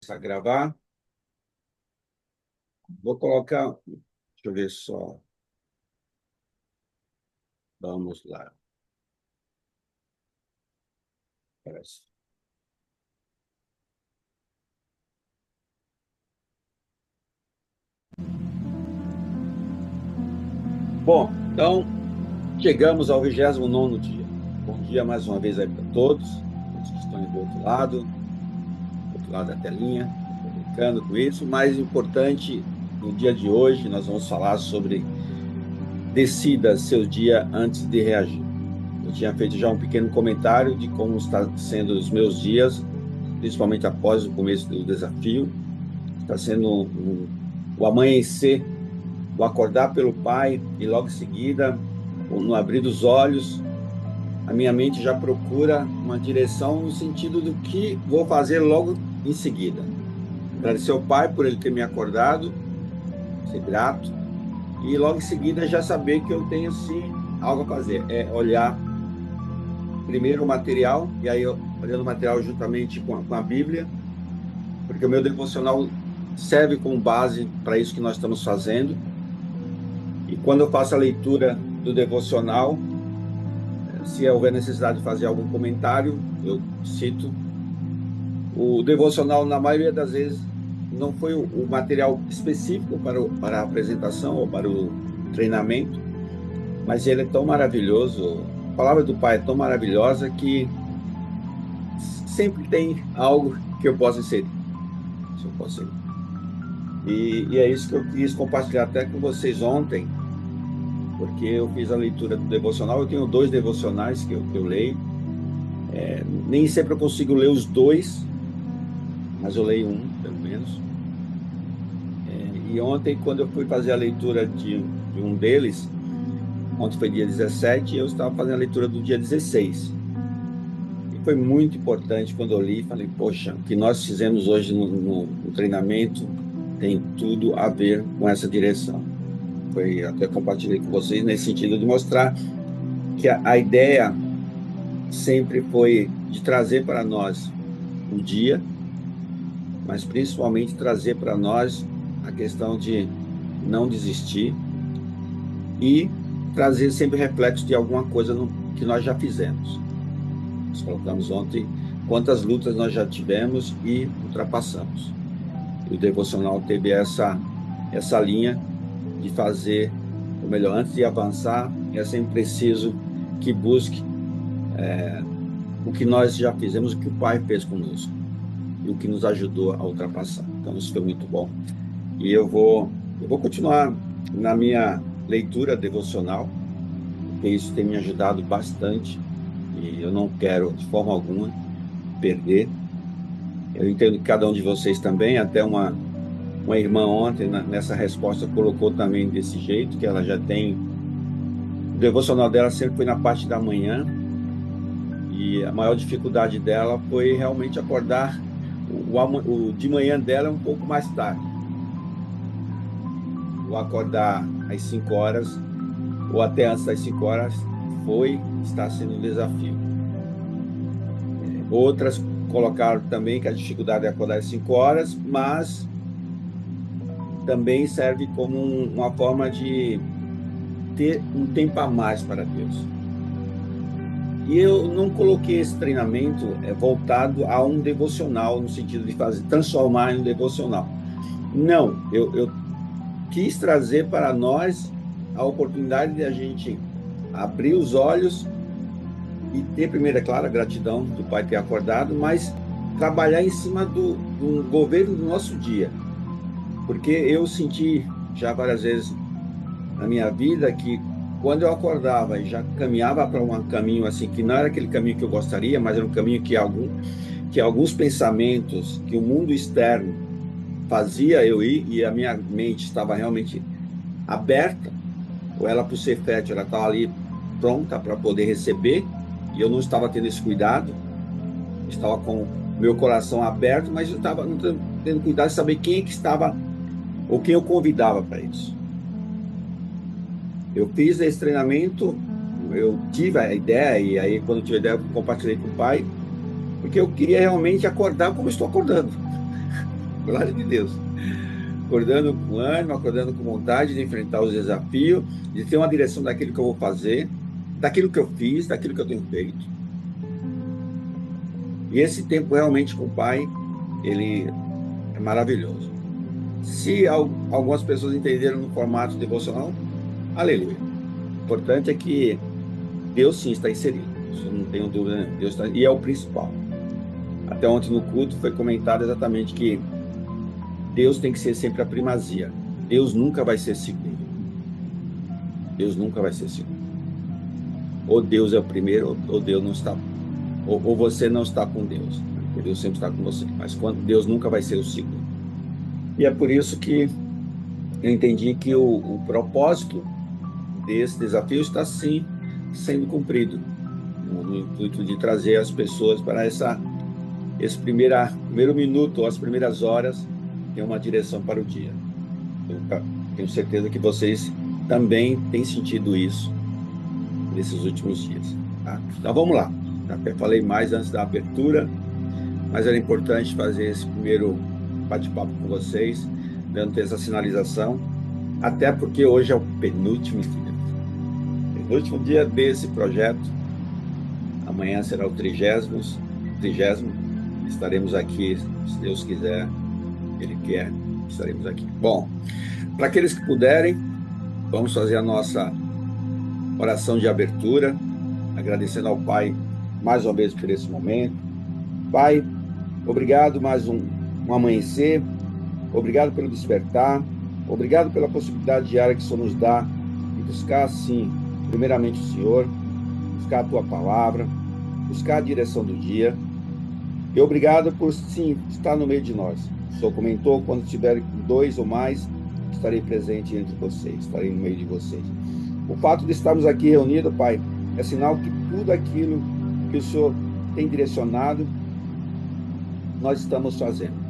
Começar a gravar. Vou colocar. Deixa eu ver só. Vamos lá. Parece. Bom, então chegamos ao 29º dia. Bom dia mais uma vez aí para todos que estão aí do outro lado da telinha. Estou brincando com isso. Mais importante, no dia de hoje, nós vamos falar sobre decida seu dia antes de reagir. Eu tinha feito já um pequeno comentário de como está sendo os meus dias, principalmente após o começo do desafio. Está sendo o amanhecer, o acordar pelo Pai, e logo em seguida, no abrir dos olhos, a minha mente já procura uma direção no sentido do que vou fazer logo em seguida. Agradecer ao Pai por ele ter me acordado, ser grato, e logo em seguida já saber que eu tenho sim algo a fazer. É olhar primeiro o material, e aí olhando o material juntamente com a Bíblia, porque o meu devocional serve como base para isso que nós estamos fazendo. E quando eu faço a leitura do devocional, se houver necessidade de fazer algum comentário, eu cito. O devocional, na maioria das vezes, não foi o material específico para a apresentação ou para o treinamento, mas ele é tão maravilhoso, a palavra do Pai é tão maravilhosa que sempre tem algo que eu possa inserir. Se eu posso inserir. E é isso que eu quis compartilhar até com vocês ontem, porque eu fiz a leitura do devocional. Eu tenho 2 devocionais que eu leio. Nem sempre eu consigo ler os 2, mas eu leio um, pelo menos. E ontem, quando eu fui fazer a leitura de um deles, ontem foi dia 17, eu estava fazendo a leitura do dia 16. E foi muito importante quando eu li, falei, poxa, o que nós fizemos hoje no treinamento tem tudo a ver com essa direção. Foi, até compartilhei com vocês nesse sentido de mostrar que a ideia sempre foi de trazer para nós o dia, mas principalmente trazer para nós a questão de não desistir e trazer sempre reflexo de alguma coisa que nós já fizemos. Nós colocamos ontem quantas lutas nós já tivemos e ultrapassamos. E o devocional teve essa linha de fazer, ou melhor, antes de avançar, é sempre preciso que busque o que nós já fizemos, o que o Pai fez conosco, e o que nos ajudou a ultrapassar. Então, isso foi muito bom. E eu vou continuar na minha leitura devocional, porque isso tem me ajudado bastante, e eu não quero, de forma alguma, perder. Eu entendo que cada um de vocês também, até uma irmã ontem, nessa resposta, colocou também desse jeito, que ela já tem... O devocional dela sempre foi na parte da manhã, e a maior dificuldade dela foi realmente acordar. O de manhã dela é um pouco mais tarde. O acordar às 5 horas, ou até antes das 5 horas, está sendo um desafio. Outras colocaram também que a dificuldade é acordar às 5 horas, mas também serve como uma forma de ter um tempo a mais para Deus. E eu não coloquei esse treinamento voltado a um devocional, no sentido de transformar em um devocional. Não, eu quis trazer para nós a oportunidade de a gente abrir os olhos e ter, primeiro, é claro, a gratidão do Pai ter acordado, mas trabalhar em cima do governo do nosso dia. Porque eu senti já várias vezes na minha vida que quando eu acordava e já caminhava para um caminho assim, que não era aquele caminho que eu gostaria, mas era um caminho que alguns pensamentos que o mundo externo fazia eu ir, e a minha mente estava realmente aberta, ou ela, por ser fértil, ela estava ali pronta para poder receber, e eu não estava tendo esse cuidado, estava com meu coração aberto, mas eu estava não tendo cuidado de saber quem é que estava, ou quem eu convidava para isso. Eu fiz esse treinamento, eu tive a ideia, e aí quando eu tive a ideia eu compartilhei com o Pai, porque eu queria realmente acordar como eu estou acordando. glória de Deus. Acordando com ânimo, acordando com vontade de enfrentar os desafios, de ter uma direção daquilo que eu vou fazer, daquilo que eu fiz, daquilo que eu tenho feito. E esse tempo realmente com o Pai, ele é maravilhoso. Se algumas pessoas entenderam no formato devocional, aleluia. O importante é que Deus sim está inserido, isso não tenho dúvida, né? Deus está, e é o principal. Até ontem no culto foi comentado exatamente que Deus tem que ser sempre a primazia. Deus nunca vai ser segundo. Deus nunca vai ser segundo. Ou Deus é o primeiro, ou Deus não está, ou você não está com Deus. Porque Deus sempre está com você. Mas quando Deus nunca vai ser o segundo. E é por isso que eu entendi que o propósito desse desafio está sim sendo cumprido, no intuito de trazer as pessoas para esse primeiro minuto, ou as primeiras horas, ter uma direção para o dia. Eu tenho certeza que vocês também têm sentido isso nesses últimos dias. Tá? Então vamos lá. Até falei mais antes da abertura, mas era importante fazer esse primeiro bate-papo com vocês, dando essa sinalização, até porque hoje é o penúltimo dia desse projeto. Amanhã será o 30º. Estaremos aqui, se Deus quiser, Ele quer, estaremos aqui. Bom, para aqueles que puderem, vamos fazer a nossa oração de abertura, agradecendo ao Pai mais uma vez por esse momento. Pai, obrigado mais um amanhecer, obrigado pelo despertar, obrigado pela possibilidade diária que o Senhor nos dá de buscar, sim, primeiramente o Senhor, buscar a Tua Palavra, buscar a direção do dia. E obrigado por, sim, estar no meio de nós. O Senhor comentou, quando estiver 2 ou mais, estarei presente entre vocês, estarei no meio de vocês. O fato de estarmos aqui reunidos, Pai, é sinal que tudo aquilo que o Senhor tem direcionado, nós estamos fazendo.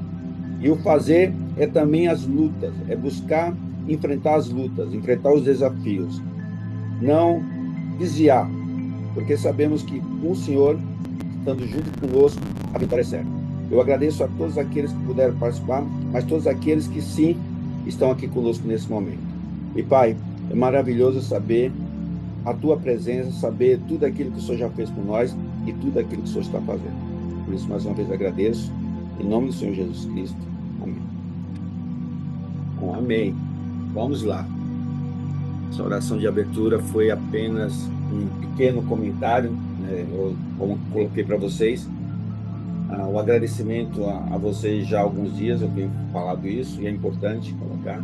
E o fazer é também as lutas, é buscar enfrentar as lutas, enfrentar os desafios. Não desviar, porque sabemos que com o Senhor, estando junto conosco, a vitória é certa. Eu agradeço a todos aqueles que puderam participar, mas todos aqueles que sim estão aqui conosco nesse momento. E Pai, é maravilhoso saber a Tua presença, saber tudo aquilo que o Senhor já fez por nós e tudo aquilo que o Senhor está fazendo. Por isso, mais uma vez, agradeço. Em nome do Senhor Jesus Cristo. Amém. Bom, amém. Vamos lá. Essa oração de abertura foi apenas um pequeno comentário, né? Eu, como coloquei para vocês, o agradecimento a vocês já há alguns dias, eu tenho falado isso, e é importante colocar,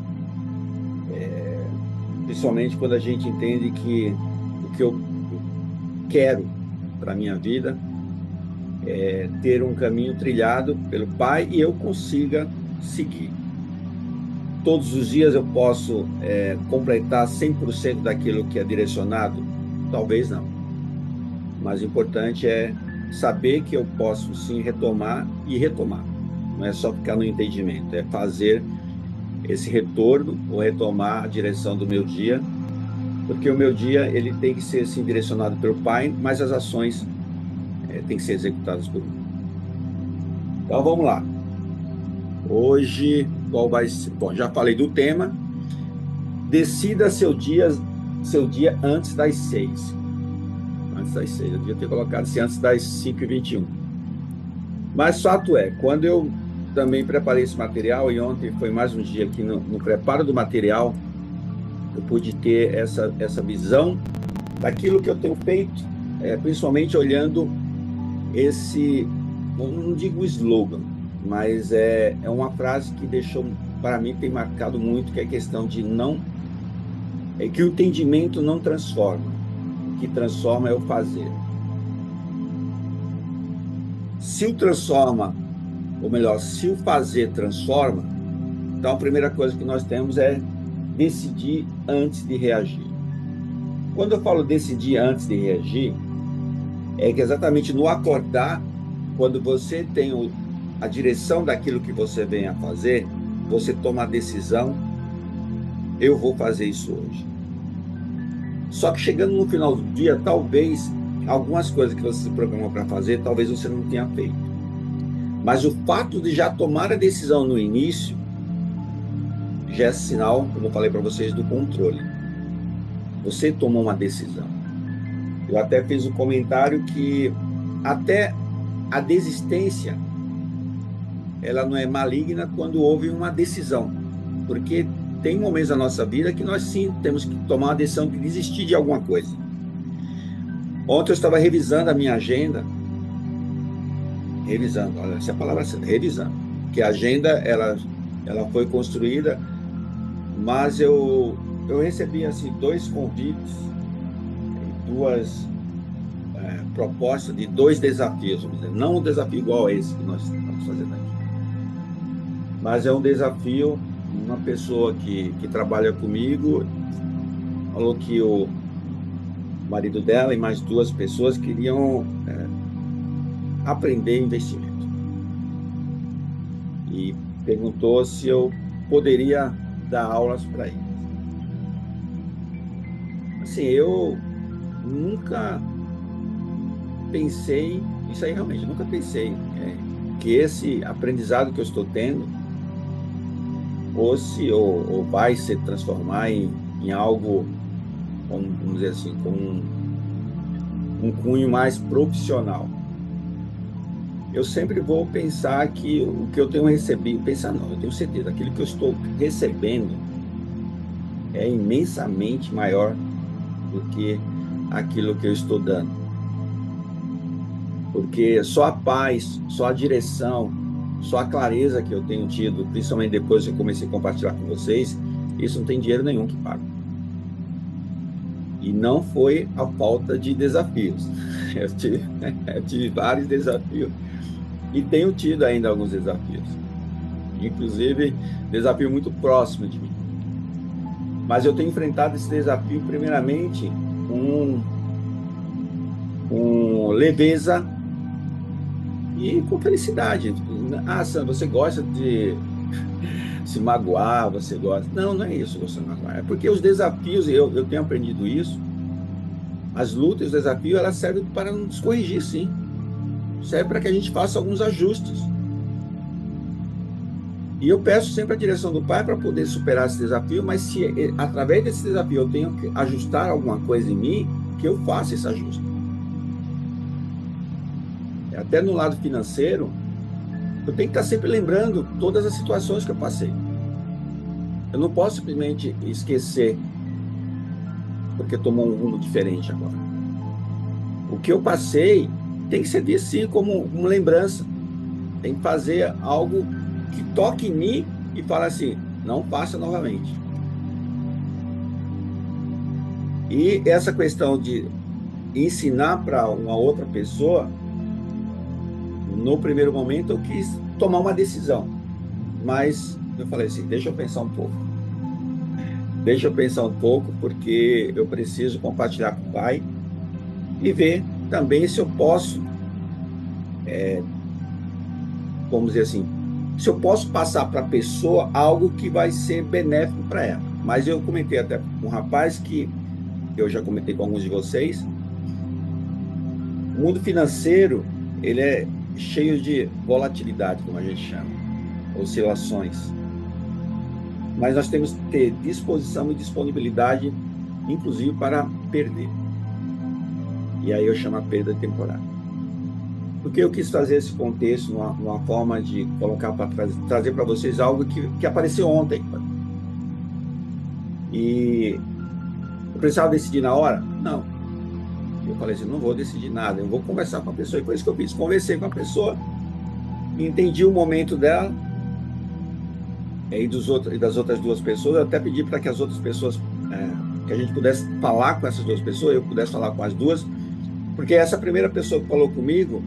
principalmente quando a gente entende que o que eu quero para a minha vida é ter um caminho trilhado pelo Pai e eu consiga seguir. Todos os dias eu posso completar 100% daquilo que é direcionado? Talvez não. Mas o importante é saber que eu posso sim retomar e retomar. Não é só ficar no entendimento, é fazer esse retorno ou retomar a direção do meu dia, porque o meu dia ele tem que ser sim direcionado pelo Pai, mas as ações têm que ser executadas por mim. Então vamos lá. Hoje, qual vai ser? Bom, já falei do tema. Decida seu dia antes das 6. Antes das 6, eu devia ter colocado assim, antes das 5h21. Mas fato é, quando eu também preparei esse material, e ontem foi mais um dia aqui no preparo do material, eu pude ter essa visão daquilo que eu tenho feito, principalmente olhando esse, não digo slogan, mas é uma frase que deixou, para mim, tem marcado muito, que é a questão de que o entendimento não transforma, o que transforma é o fazer. Se o transforma, ou melhor, se o fazer transforma, então a primeira coisa que nós temos é decidir antes de reagir. Quando eu falo decidir antes de reagir, é que exatamente no acordar, quando você tem a direção daquilo que você vem a fazer, você toma a decisão, eu vou fazer isso hoje. Só que chegando no final do dia, talvez algumas coisas que você se programou para fazer, talvez você não tenha feito. Mas o fato de já tomar a decisão no início já é sinal, como eu falei para vocês, do controle. Você tomou uma decisão. Eu até fiz um comentário que até a desistência ela não é maligna quando houve uma decisão, porque tem momentos da nossa vida que nós sim temos que tomar uma decisão de desistir de alguma coisa. Ontem eu estava revisando a minha agenda, olha, essa é a palavra certa, revisando, que a agenda ela foi construída, mas eu recebi assim 2 convites, 2 propostas de 2 desafios, vamos dizer, não um desafio igual a esse que nós estamos fazendo aqui, mas é um desafio. Uma pessoa que trabalha comigo falou que o marido dela e mais 2 pessoas queriam aprender investimento e perguntou se eu poderia dar aulas para eles. Assim, eu nunca pensei, isso aí realmente, nunca pensei que esse aprendizado que eu estou tendo ou vai se transformar em algo, vamos dizer assim, com um cunho mais profissional. Eu sempre vou pensar que o que eu tenho recebido, eu tenho certeza, aquilo que eu estou recebendo é imensamente maior do que aquilo que eu estou dando. Porque só a paz, só a direção, só a clareza que eu tenho tido, principalmente depois que eu comecei a compartilhar com vocês, isso não tem dinheiro nenhum que paga. E não foi a falta de desafios. Eu tive vários desafios e tenho tido ainda alguns desafios. Inclusive, desafio muito próximo de mim. Mas eu tenho enfrentado esse desafio, primeiramente, com leveza e com felicidade. Ah, Sandro, você gosta de se magoar, você gosta... Não é isso, você magoar. É porque os desafios, eu tenho aprendido isso, as lutas e os desafios, elas servem para nos corrigir, sim. Serve para que a gente faça alguns ajustes. E eu peço sempre a direção do Pai para poder superar esse desafio, mas se através desse desafio eu tenho que ajustar alguma coisa em mim, que eu faça esse ajuste. Até no lado financeiro, eu tenho que estar sempre lembrando todas as situações que eu passei. Eu não posso simplesmente esquecer, porque tomou um rumo diferente agora. O que eu passei tem que ser visto sim como uma lembrança. Tem que fazer algo que toque em mim e fale assim, não faça novamente. E essa questão de ensinar para uma outra pessoa, no primeiro momento eu quis tomar uma decisão, mas eu falei assim, deixa eu pensar um pouco. Deixa eu pensar um pouco, porque eu preciso compartilhar com o Pai e ver também se eu posso, vamos dizer assim, se eu posso passar para a pessoa algo que vai ser benéfico para ela. Mas eu comentei até com um rapaz que eu já comentei com alguns de vocês, o mundo financeiro, ele é cheio de volatilidade, como a gente chama, oscilações. Mas nós temos que ter disposição e disponibilidade, inclusive para perder. E aí eu chamo a perda temporária. Porque eu quis trazer esse contexto numa forma de colocar para trazer para vocês algo que apareceu ontem. E eu precisava decidir na hora? Não. Eu falei assim, não vou decidir nada, eu vou conversar com a pessoa. E foi isso que eu fiz, conversei com a pessoa, entendi o momento dela, e das outras 2 pessoas, eu até pedi para que as outras pessoas, que a gente pudesse falar com essas 2 pessoas, eu pudesse falar com as 2, porque essa primeira pessoa que falou comigo,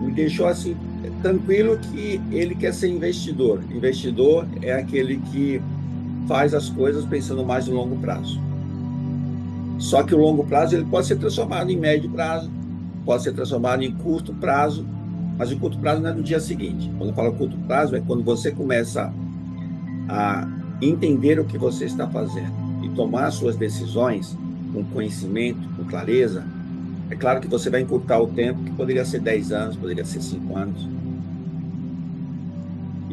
me deixou assim, tranquilo que ele quer ser investidor. Investidor é aquele que faz as coisas pensando mais no longo prazo. Só que o longo prazo ele pode ser transformado em médio prazo, pode ser transformado em curto prazo, mas o curto prazo não é no dia seguinte. Quando eu falo curto prazo, é quando você começa a entender o que você está fazendo e tomar suas decisões com conhecimento, com clareza. É claro que você vai encurtar o tempo, que poderia ser 10 anos, poderia ser 5 anos.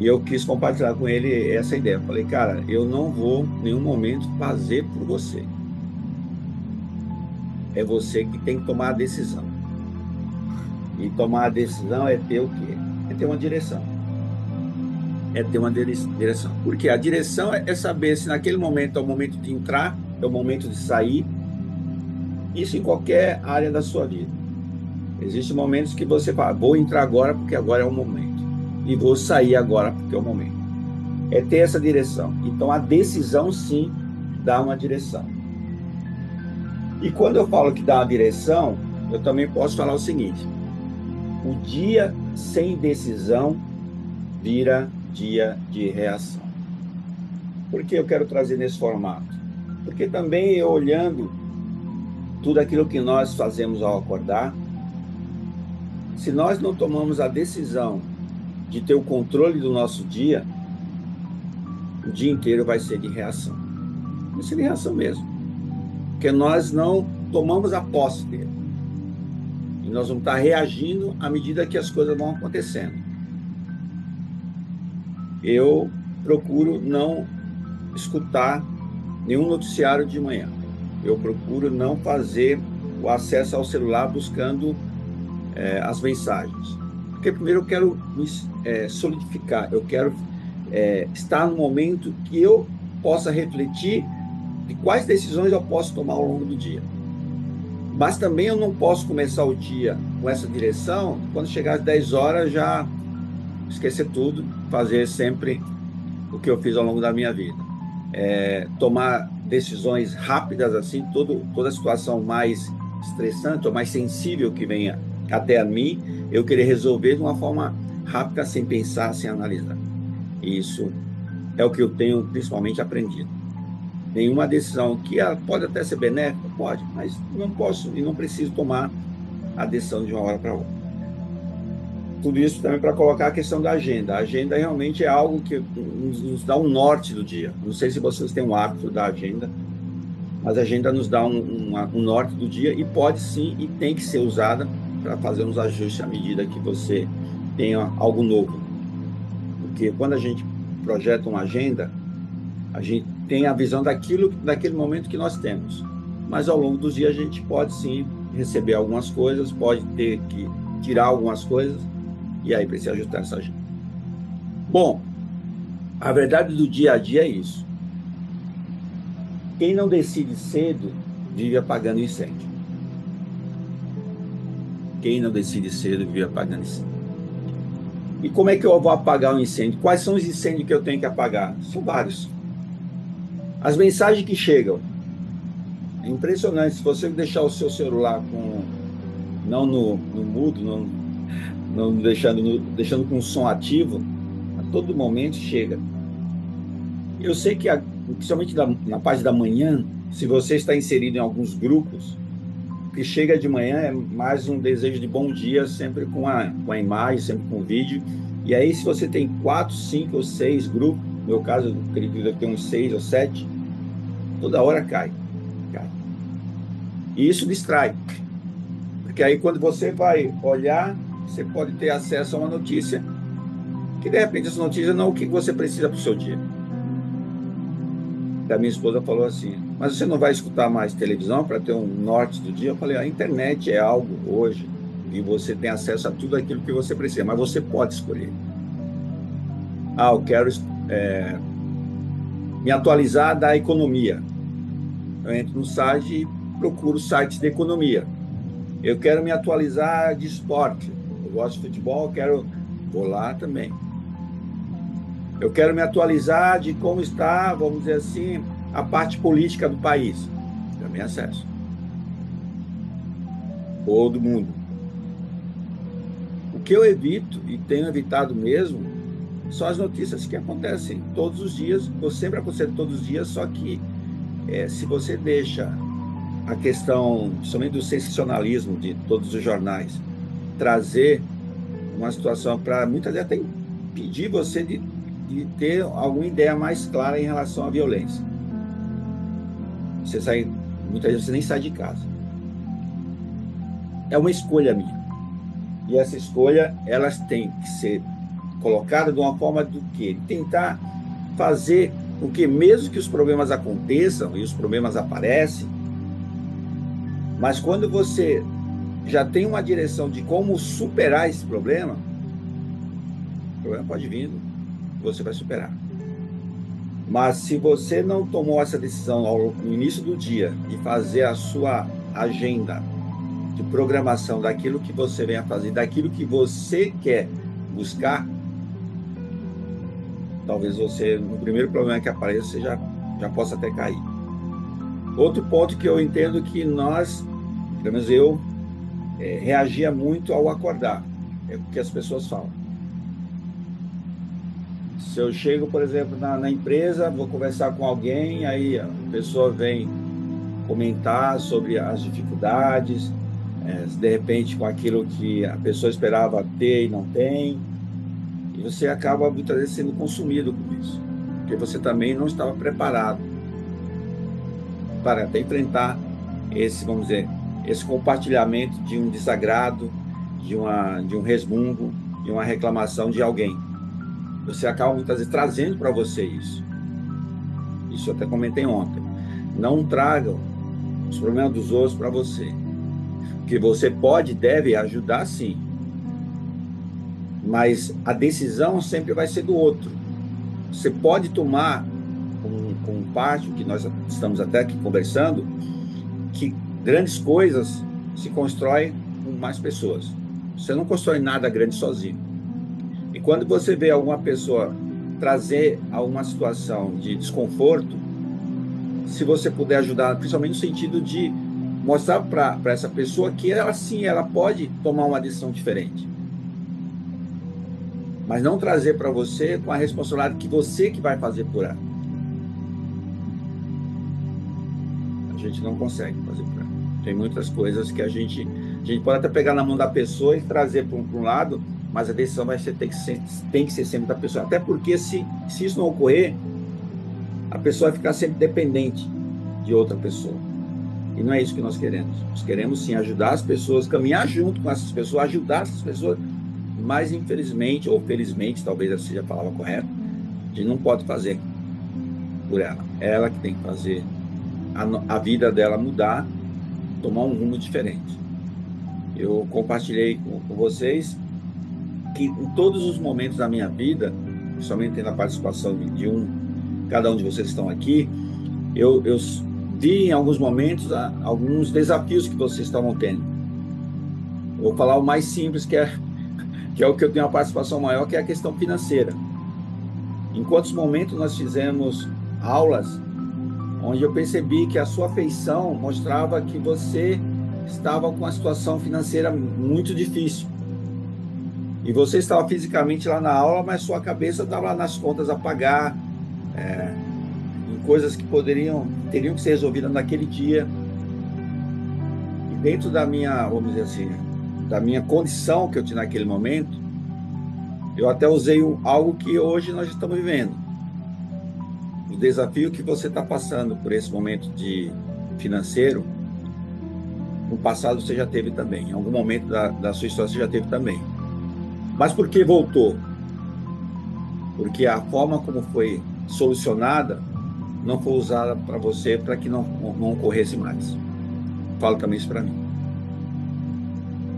E eu quis compartilhar com ele essa ideia. Eu falei, cara, eu não vou em nenhum momento fazer por você. É você que tem que tomar a decisão. E tomar a decisão é ter o quê? É ter uma direção. É ter uma direção. Porque a direção é saber se naquele momento é o momento de entrar, é o momento de sair. Isso em qualquer área da sua vida. Existem momentos que você fala, vou entrar agora porque agora é o momento. E vou sair agora porque é o momento. É ter essa direção. Então, a decisão, sim, dá uma direção. E quando eu falo que dá uma direção, eu também posso falar o seguinte: o dia sem decisão vira dia de reação. Por que eu quero trazer nesse formato? Porque também eu olhando tudo aquilo que nós fazemos ao acordar, se nós não tomamos a decisão de ter o controle do nosso dia, o dia inteiro vai ser de reação. Vai ser de reação mesmo. Porque nós não tomamos a posse dele. E nós vamos estar reagindo à medida que as coisas vão acontecendo. Eu procuro não escutar nenhum noticiário de manhã. Eu procuro não fazer o acesso ao celular buscando as mensagens. Porque primeiro eu quero me solidificar, eu quero estar no momento que eu possa refletir de quais decisões eu posso tomar ao longo do dia. Mas também eu não posso começar o dia com essa direção, quando chegar às 10 horas já esquecer tudo, fazer sempre o que eu fiz ao longo da minha vida. Tomar decisões rápidas, assim, toda a situação mais estressante ou mais sensível que venha até a mim, eu querer resolver de uma forma rápida, sem pensar, sem analisar. Isso é o que eu tenho principalmente aprendido. Nenhuma decisão que ela pode até ser benéfica, pode, mas não posso e não preciso tomar a decisão de uma hora para outra. Tudo isso também para colocar a questão da agenda. A agenda realmente é algo que nos dá um norte do dia. Não sei se vocês têm um hábito da agenda, mas a agenda nos dá um norte do dia e pode sim e tem que ser usada para fazer uns ajustes à medida que você tenha algo novo. Porque quando a gente projeta uma agenda, a gente tem a visão daquele momento que nós temos. Mas ao longo dos dias a gente pode sim receber algumas coisas, pode ter que tirar algumas coisas, e aí precisa ajustar essa agenda. Bom, a verdade do dia a dia é isso. Quem não decide cedo vive apagando incêndio. Quem não decide cedo vive apagando incêndio. E como é que eu vou apagar um incêndio? Quais são os incêndios que eu tenho que apagar? São vários. As mensagens que chegam. É impressionante. Se você deixar o seu celular não no mudo, não deixando com o som ativo, a todo momento chega. Eu sei que, principalmente na parte da manhã, se você está inserido em alguns grupos, o que chega de manhã é mais um desejo de bom dia, sempre com a imagem, sempre com o vídeo. E aí, se você tem 4, 5 ou 6 grupos, no meu caso, eu acredito que deve ter uns 6 ou 7, toda hora cai. E isso distrai. Porque aí, quando você vai olhar, você pode ter acesso a uma notícia que, de repente, essa notícia não é o que você precisa para o seu dia. A minha esposa falou assim, mas você não vai escutar mais televisão para ter um norte do dia? Eu falei, a internet é algo hoje e você tem acesso a tudo aquilo que você precisa, mas você pode escolher. Eu quero me atualizar da economia. Eu entro no site e procuro sites de economia. Eu quero me atualizar de esporte. Eu gosto de futebol, vou lá também. Eu quero me atualizar de como está, vamos dizer assim, a parte política do país. Também acesso. Todo mundo. O que eu evito, e tenho evitado mesmo, são as notícias que acontecem todos os dias, ou sempre acontecem todos os dias, só que se você deixa a questão, somente do sensacionalismo de todos os jornais, trazer uma situação para, muitas vezes, até impedir você de ter alguma ideia mais clara em relação à violência. Muitas vezes você nem sai de casa. É uma escolha minha. E essa escolha, elas têm que ser colocada de uma forma do quê? Tentar fazer com que, mesmo que os problemas aconteçam, e os problemas aparecem, mas quando você já tem uma direção de como superar esse problema, o problema pode vir, você vai superar. Mas se você não tomou essa decisão no início do dia de fazer a sua agenda de programação daquilo que você vem a fazer, daquilo que você quer buscar, talvez você, no primeiro problema que apareça, você já possa até cair. Outro ponto que eu entendo que nós, pelo menos eu, reagia muito ao acordar. É o que as pessoas falam. Se eu chego, por exemplo, na empresa, vou conversar com alguém, aí a pessoa vem comentar sobre as dificuldades, de repente com aquilo que a pessoa esperava ter e não tem, e você acaba muitas vezes sendo consumido com isso, porque você também não estava preparado para até enfrentar esse, vamos dizer, esse compartilhamento de um desagrado, de um resmungo, de uma reclamação de alguém. Você acaba muitas vezes trazendo para você isso. Isso eu até comentei ontem. Não tragam os problemas dos outros para você. Porque você pode e deve ajudar, sim. Mas a decisão sempre vai ser do outro. Você pode tomar com parte, que nós estamos até aqui conversando, que grandes coisas se constroem com mais pessoas. Você não constrói nada grande sozinho. E quando você vê alguma pessoa trazer alguma situação de desconforto, se você puder ajudar, principalmente no sentido de mostrar para essa pessoa que ela sim, ela pode tomar uma decisão diferente. Mas não trazer para você com a responsabilidade que você que vai fazer por ela. A gente não consegue fazer por ela. Tem muitas coisas que a gente pode até pegar na mão da pessoa e trazer para um lado, mas a decisão tem que ser sempre da pessoa. Até porque se isso não ocorrer, a pessoa vai ficar sempre dependente de outra pessoa. E não é isso que nós queremos. Nós queremos sim ajudar as pessoas, caminhar junto com essas pessoas, ajudar essas pessoas, mas infelizmente, ou felizmente, talvez essa seja a palavra correta, a gente não pode fazer por ela. É ela que tem que fazer a vida dela mudar, tomar um rumo diferente. Eu compartilhei com vocês que em todos os momentos da minha vida, principalmente tendo a participação de cada um de vocês que estão aqui, eu vi em alguns momentos alguns desafios que vocês estavam tendo. Eu vou falar o mais simples, que é o que eu tenho uma participação maior, que é a questão financeira. Em quantos momentos nós fizemos aulas onde eu percebi que a sua feição mostrava que você estava com uma situação financeira muito difícil. E você estava fisicamente lá na aula, mas sua cabeça estava lá nas contas a pagar, em coisas que teriam que ser resolvidas naquele dia. E dentro da minha, vamos dizer assim, da minha condição que eu tinha naquele momento, eu até usei algo que hoje nós estamos vivendo. O desafio que você está passando por esse momento financeiro, no passado você já teve também. Em algum momento da sua história você já teve também. Mas por que voltou? Porque a forma como foi solucionada não foi usada para você, para que não ocorresse mais. Falo também isso para mim.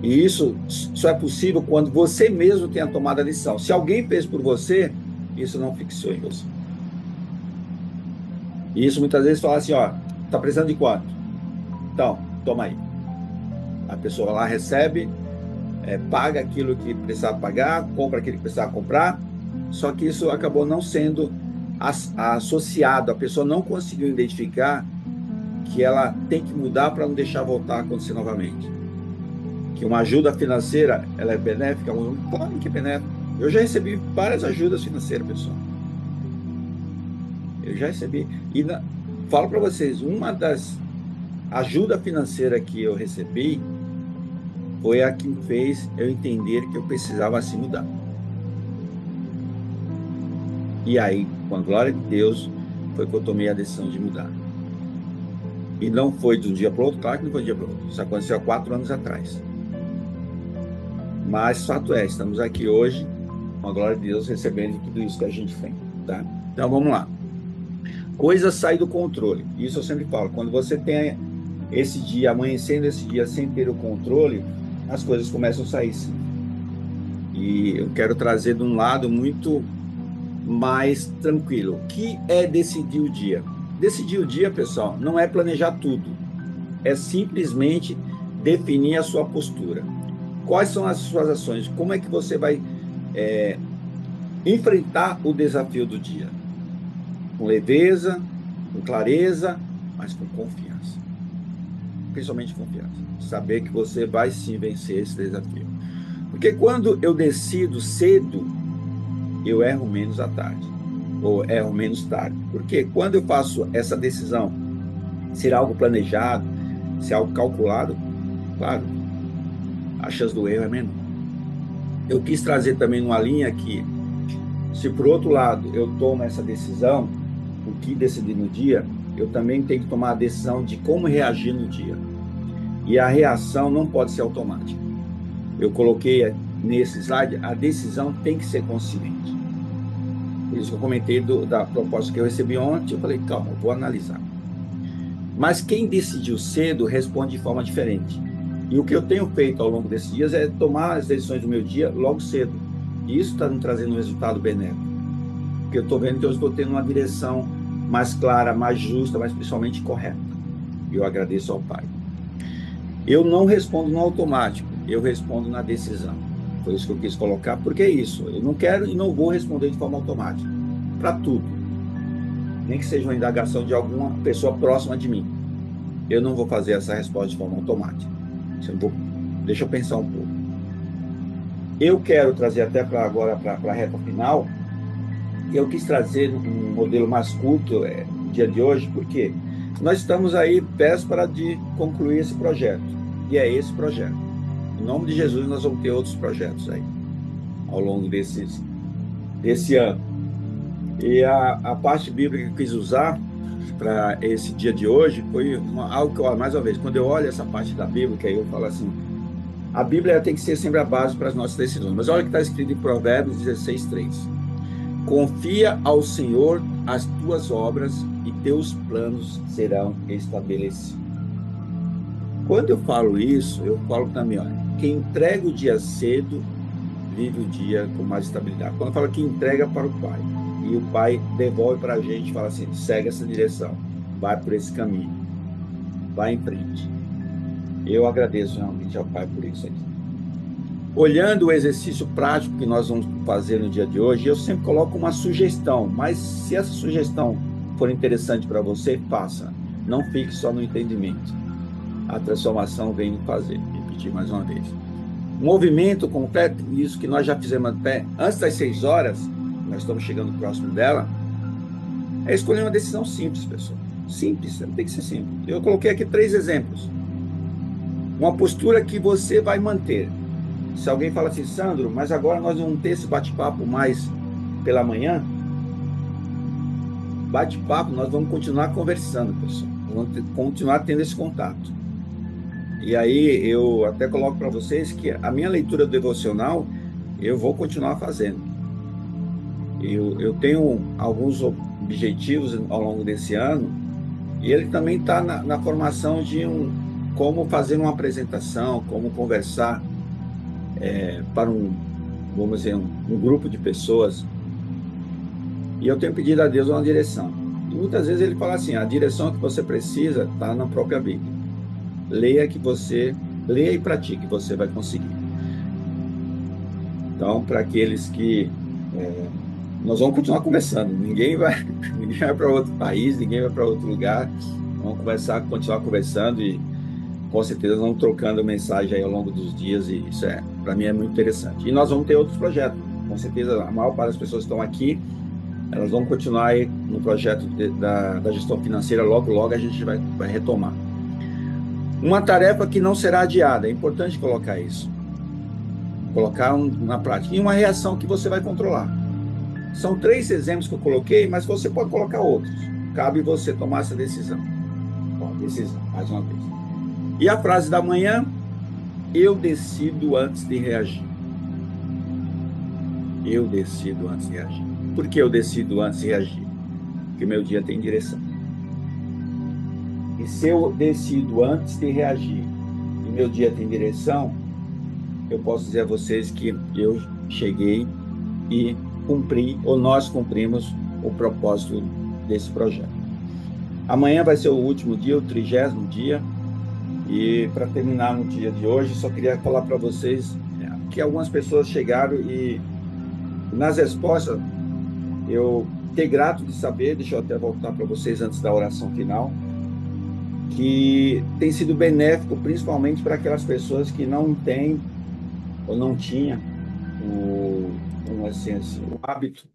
E isso só é possível quando você mesmo tenha tomado a lição. Se alguém fez por você, isso não fixou em você. E isso muitas vezes fala assim, ó, tá precisando de quanto? Então, toma aí. A pessoa lá recebe, paga aquilo que precisava pagar, compra aquilo que precisava comprar, só que isso acabou não sendo associado, a pessoa não conseguiu identificar que ela tem que mudar para não deixar voltar a acontecer novamente. Que uma ajuda financeira, ela é benéfica? Claro que é benéfica. Eu já recebi várias ajudas financeiras, pessoal. Eu já recebi. E falo para vocês, uma das ajudas financeiras que eu recebi foi a que fez eu entender que eu precisava se mudar. E aí, com a glória de Deus, foi que eu tomei a decisão de mudar. E não foi de um dia para o outro, claro que não foi de um dia para o outro. Isso aconteceu há 4 anos atrás. Mas fato é, estamos aqui hoje com a glória de Deus, recebendo tudo isso que a gente tem, tá? Então, vamos lá. Coisas saem do controle. Isso eu sempre falo. Quando você tem esse dia, amanhecendo esse dia sem ter o controle, as coisas começam a sair, sim. E eu quero trazer de um lado muito mais tranquilo. O que é decidir o dia? Decidir o dia, pessoal, não é planejar tudo. É simplesmente definir a sua postura. Quais são as suas ações? Como é que você vai enfrentar o desafio do dia? Com leveza, com clareza, mas com confiança. Principalmente confiança. Saber que você vai sim vencer esse desafio. Porque quando eu decido cedo, eu erro menos à tarde. Ou erro menos tarde. Porque quando eu faço essa decisão, se é algo planejado, se é algo calculado, claro, a chance do erro é menor. Eu quis trazer também uma linha que, se por outro lado eu tomo essa decisão, o que decidir no dia, eu também tenho que tomar a decisão de como reagir no dia. E a reação não pode ser automática. Eu coloquei nesse slide, a decisão tem que ser consciente. Por isso que eu comentei da proposta que eu recebi ontem, eu falei, calma, eu vou analisar. Mas quem decidiu cedo responde de forma diferente. E o que eu tenho feito ao longo desses dias é tomar as decisões do meu dia logo cedo. E isso está me trazendo um resultado benéfico. Porque eu estou vendo que eu estou tendo uma direção mais clara, mais justa, mas principalmente correta. E eu agradeço ao Pai. Eu não respondo no automático, eu respondo na decisão. Foi isso que eu quis colocar, porque é isso. Eu não quero e não vou responder de forma automática. Para tudo. Nem que seja uma indagação de alguma pessoa próxima de mim. Eu não vou fazer essa resposta de forma automática. Deixa eu pensar um pouco. Eu quero trazer até para agora, para a reta final, eu quis trazer um modelo mais curto no dia de hoje, porque nós estamos aí véspera de concluir esse projeto. E é esse projeto. Em nome de Jesus, nós vamos ter outros projetos aí, ao longo desse ano. E a parte bíblica que eu quis usar para esse dia de hoje foi algo que, mais uma vez, quando eu olho essa parte da Bíblia, que aí eu falo assim, a Bíblia tem que ser sempre a base para as nossas decisões. Mas olha o que está escrito em Provérbios 16:3. Confia ao Senhor as tuas obras e teus planos serão estabelecidos. Quando eu falo isso, eu falo também, olha, quem entrega o dia cedo, vive o dia com mais estabilidade. Quando eu falo que entrega para o Pai, e o Pai devolve para a gente e fala assim, segue essa direção, vai por esse caminho, vai em frente. Eu agradeço realmente ao Pai por isso aqui. Olhando o exercício prático que nós vamos fazer no dia de hoje, eu sempre coloco uma sugestão, mas se essa sugestão for interessante para você, faça. Não fique só no entendimento. A transformação vem no fazer. Repetir mais uma vez. Movimento completo, isso que nós já fizemos até antes das 6 horas, nós estamos chegando próximo dela, é escolher uma decisão simples, pessoal. Simples, tem que ser simples. Eu coloquei aqui 3 exemplos. Uma postura que você vai manter. Se alguém fala assim, Sandro, mas agora nós vamos ter esse bate-papo mais pela manhã, bate-papo, nós vamos continuar conversando, pessoal. Vamos continuar tendo esse contato. E aí eu até coloco para vocês que a minha leitura devocional, eu vou continuar fazendo. Eu tenho alguns objetivos ao longo desse ano, e ele também está na formação de como fazer uma apresentação, como conversar para vamos dizer, um grupo de pessoas. E eu tenho pedido a Deus uma direção. E muitas vezes ele fala assim, a direção que você precisa está na própria Bíblia. Leia e pratique, que você vai conseguir. Então, para aqueles que... nós vamos continuar conversando. Ninguém vai para outro país, ninguém vai para outro lugar. Vamos continuar conversando e com certeza vamos trocando mensagem aí ao longo dos dias, e isso para mim é muito interessante. E nós vamos ter outros projetos. Com certeza a maior parte das pessoas que estão aqui, elas vão continuar aí no projeto da gestão financeira, logo a gente vai retomar. Uma tarefa que não será adiada, é importante colocar isso. Colocar na prática. E uma reação que você vai controlar. São 3 exemplos que eu coloquei, mas você pode colocar outros. Cabe você tomar essa decisão. Decisão, mais uma vez. E a frase da manhã, eu decido antes de reagir. Eu decido antes de reagir. Por que eu decido antes de reagir? Porque meu dia tem direção. E se eu decido antes de reagir e meu dia tem direção, eu posso dizer a vocês que eu cheguei e cumpri, ou nós cumprimos o propósito desse projeto. Amanhã vai ser o último dia, o 30º dia, e para terminar no dia de hoje, só queria falar para vocês que algumas pessoas chegaram e nas respostas eu fiquei grato de saber, deixa eu até voltar para vocês antes da oração final, que tem sido benéfico principalmente para aquelas pessoas que não têm ou não tinham o hábito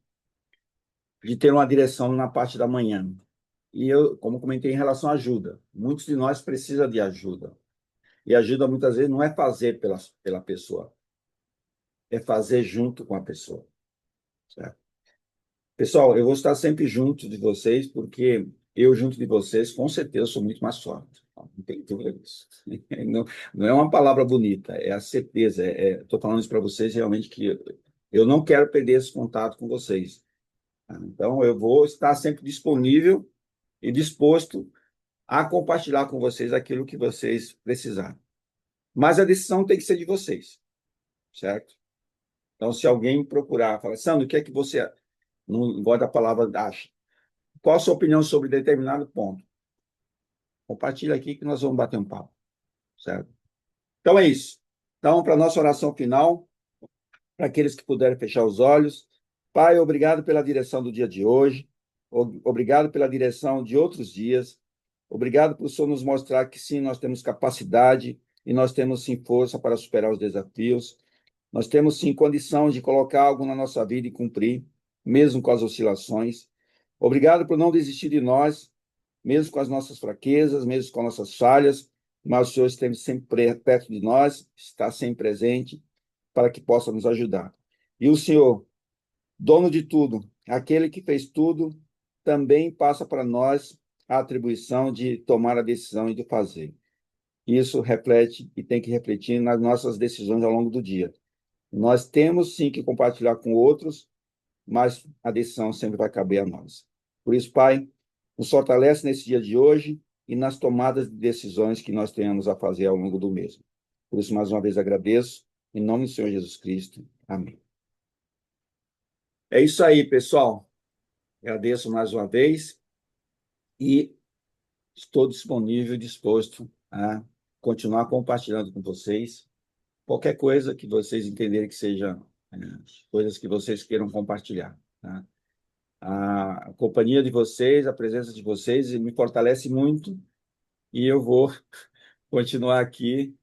de ter uma direção na parte da manhã. E eu, como comentei em relação à ajuda, muitos de nós precisam de ajuda. E ajuda, muitas vezes, não é fazer pela pessoa, é fazer junto com a pessoa. Certo? Pessoal, eu vou estar sempre junto de vocês, porque eu, junto de vocês, com certeza, sou muito mais forte. Não tem dúvida disso. Não, não é uma palavra bonita, é a certeza. Estou falando isso para vocês, realmente, que eu não quero perder esse contato com vocês. Então, eu vou estar sempre disponível e disposto a compartilhar com vocês aquilo que vocês precisarem. Mas a decisão tem que ser de vocês, certo? Então, se alguém procurar, falar, Sandro, o que é que você, não gosta da palavra acha? Qual a sua opinião sobre determinado ponto? Compartilha aqui que nós vamos bater um papo, certo? Então, é isso. Então, para a nossa oração final, para aqueles que puderem fechar os olhos. Pai, obrigado pela direção do dia de hoje. Obrigado pela direção de outros dias. Obrigado por o Senhor nos mostrar que sim, nós temos capacidade e nós temos sim força para superar os desafios. Nós temos sim condição de colocar algo na nossa vida e cumprir, mesmo com as oscilações. Obrigado por não desistir de nós, mesmo com as nossas fraquezas, mesmo com as nossas falhas, mas o Senhor esteve sempre perto de nós, está sempre presente para que possa nos ajudar. E o Senhor, dono de tudo, aquele que fez tudo, também passa para nós a atribuição de tomar a decisão e de fazer. Isso reflete e tem que refletir nas nossas decisões ao longo do dia. Nós temos sim que compartilhar com outros, mas a decisão sempre vai caber a nós. Por isso, Pai, nos fortalece nesse dia de hoje e nas tomadas de decisões que nós tenhamos a fazer ao longo do mesmo. Por isso, mais uma vez, agradeço. Em nome do Senhor Jesus Cristo. Amém. É isso aí, pessoal. Agradeço mais uma vez e estou disponível e disposto a continuar compartilhando com vocês qualquer coisa que vocês entenderem que seja coisas que vocês queiram compartilhar. Tá? A companhia de vocês, a presença de vocês me fortalece muito e eu vou continuar aqui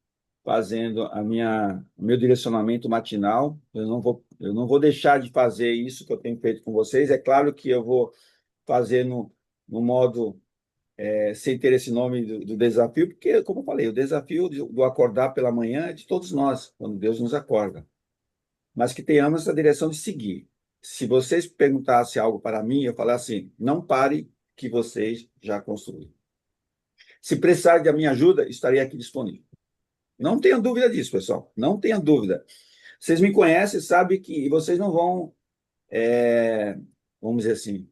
fazendo o meu direcionamento matinal. Eu não vou deixar de fazer isso que eu tenho feito com vocês. É claro que eu vou fazer no modo sem ter esse nome do desafio, porque, como eu falei, o desafio do acordar pela manhã é de todos nós, quando Deus nos acorda. Mas que tenhamos essa direção de seguir. Se vocês perguntassem algo para mim, eu falar assim, não pare que vocês já construíram. Se precisar da minha ajuda, estarei aqui disponível. Não tenha dúvida disso, pessoal. Não tenha dúvida. Vocês me conhecem, sabem que vocês não vão, vamos dizer assim,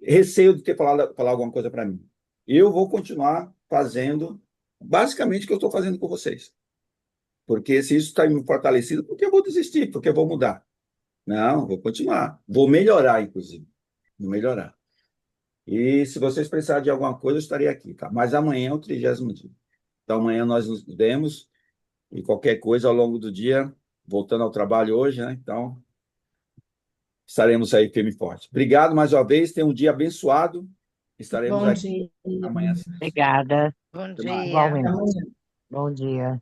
receio de ter falar alguma coisa para mim. Eu vou continuar fazendo basicamente o que eu estou fazendo com vocês. Porque se isso está me fortalecido, por que eu vou desistir? Porque eu vou mudar? Não, vou continuar. Vou melhorar, inclusive. Vou melhorar. E se vocês precisarem de alguma coisa, eu estarei aqui, tá? Mas amanhã é o 30º dia. Então, amanhã nós nos vemos e qualquer coisa ao longo do dia, voltando ao trabalho hoje, né? Então, estaremos aí firme e forte. Obrigado mais uma vez, tenha um dia abençoado. Estaremos Bom aqui dia. amanhã. Obrigada. Bom Até mais. dia. Igualmente. Bom dia.